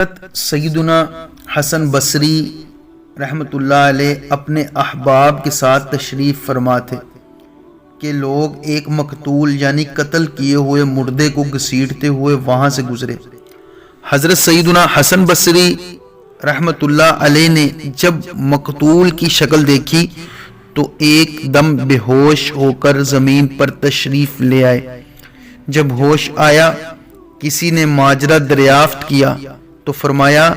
سیدنا حسن بصری رحمۃ اللہ علیہ اپنے احباب کے ساتھ تشریف فرما تھے کہ لوگ ایک مقتول یعنی قتل کیے ہوئے مردے کو گھسیٹتے ہوئے وہاں سے گزرے۔ حضرت سیدنا حسن بصری رحمۃ اللہ علیہ نے جب مقتول کی شکل دیکھی تو ایک دم بے ہوش ہو کر زمین پر تشریف لے آئے۔ جب ہوش آیا کسی نے ماجرا دریافت کیا تو فرمایا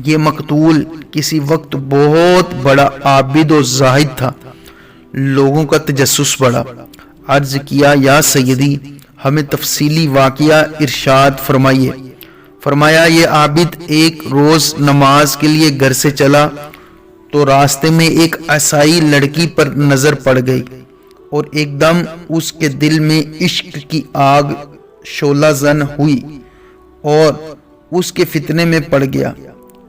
یہ مقتول کسی وقت بہت بڑا عابد و زاہد تھا۔ لوگوں کا تجسس بڑھا۔ عرض کیا یا سیدی ہمیں تفصیلی واقعہ ارشاد فرمائیے۔ فرمایا یہ عابد ایک روز نماز کے لیے گھر سے چلا تو راستے میں ایک عیسائی لڑکی پر نظر پڑ گئی اور ایک دم اس کے دل میں عشق کی آگ شعلہ زن ہوئی اور اس کے فتنے میں پڑ گیا۔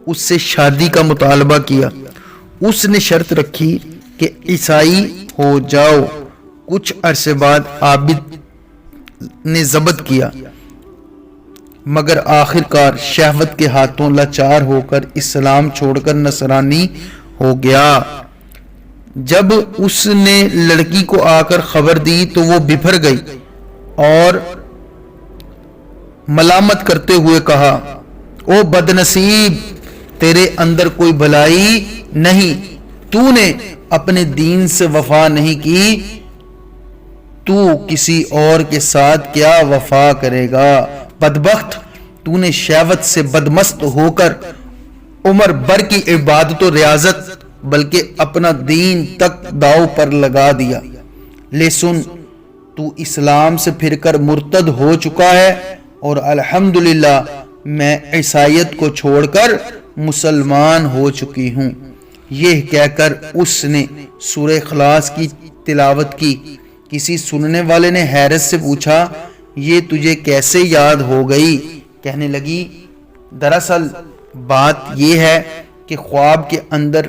اس سے شادی کا مطالبہ کیا۔ اس نے شرط رکھی کہ عیسائی ہو جاؤ۔ کچھ عرصے بعد عابد نے ضبط کیا مگر آخر کار شہوت کے ہاتھوں لاچار ہو کر اسلام چھوڑ کر نصرانی ہو گیا۔ جب اس نے لڑکی کو آ کر خبر دی تو وہ بپھر گئی اور ملامت کرتے ہوئے کہا او بد نصیب تیرے اندر کوئی بھلائی نہیں، تو نے اپنے دین سے وفا نہیں کی، تو کسی اور کے ساتھ کیا وفا کرے گا؟ بدبخت تو نے شہوت سے بدمست ہو کر عمر بھر کی عبادت و ریاضت بلکہ اپنا دین تک داؤ پر لگا دیا۔ لے سن تو اسلام سے پھر کر مرتد ہو چکا ہے اور الحمدللہ میں عیسائیت کو چھوڑ کر مسلمان ہو چکی ہوں۔ یہ کہہ کر اس نے سورہ اخلاص کی تلاوت کی۔ کسی سننے والے نے حیرت سے پوچھا یہ تجھے کیسے یاد ہو گئی؟ کہنے لگی دراصل بات یہ ہے کہ خواب کے اندر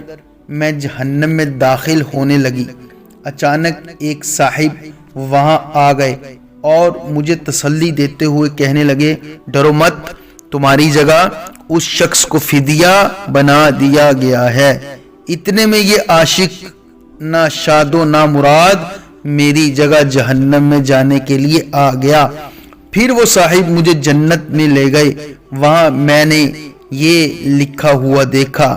میں جہنم میں داخل ہونے لگی۔ اچانک ایک صاحب وہاں آ گئے اور مجھے تسلی دیتے ہوئے کہنے لگے ڈرو مت، تمہاری جگہ اس شخص کو فدیہ بنا دیا گیا ہے۔ اتنے میں یہ عاشق نہ شاد و نہ مراد میری جگہ جہنم میں جانے کے لیے آ گیا۔ پھر وہ صاحب مجھے جنت میں لے گئے۔ وہاں میں نے یہ لکھا ہوا دیکھا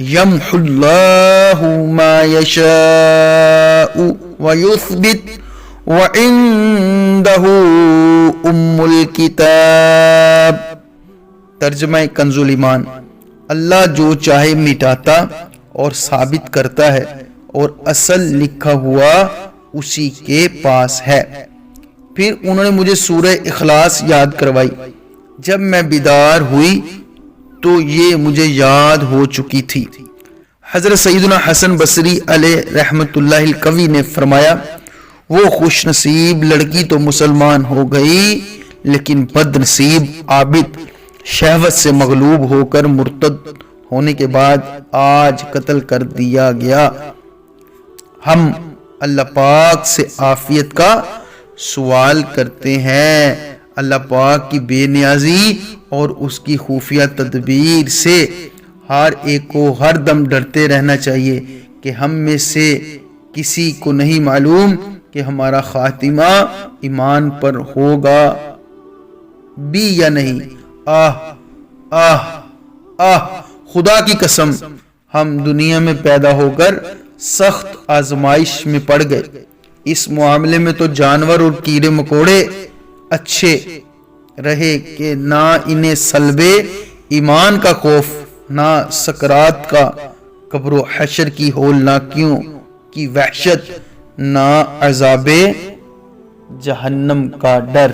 یمحو اللہ ما یشاء ویثبت وعنده ام الکتاب۔ ترجمہ کنز ایمان، اللہ جو چاہے مٹاتا اور ثابت کرتا ہے اور اصل لکھا ہوا اسی کے پاس ہے۔ پھر انہوں نے مجھے سورہ اخلاص یاد کروائی۔ جب میں بیدار ہوئی تو یہ مجھے یاد ہو چکی تھی۔ حضرت سیدنا حسن بصری علیہ رحمت اللہ القوی نے فرمایا وہ خوش نصیب لڑکی تو مسلمان ہو گئی لیکن بد نصیب عابد شہوت سے مغلوب ہو کر مرتد ہونے کے بعد آج قتل کر دیا گیا۔ ہم اللہ پاک سے عافیت کا سوال کرتے ہیں۔ اللہ پاک کی بے نیازی اور اس کی خفیہ تدبیر سے ہر ایک کو ہر دم ڈرتے رہنا چاہیے کہ ہم میں سے کسی کو نہیں معلوم کہ ہمارا خاتمہ ایمان پر ہوگا بھی یا نہیں۔ آہ آہ آہ خدا کی قسم ہم دنیا میں پیدا ہو کر سخت آزمائش میں پڑ گئے۔ اس معاملے میں تو جانور اور کیڑے مکوڑے اچھے رہے کہ نہ انہیں سلب ایمان کا خوف، نہ سکرات کا قبر و حشر کی ہولناکیوں کی وحشت، نہ عذاب جہنم کا ڈر۔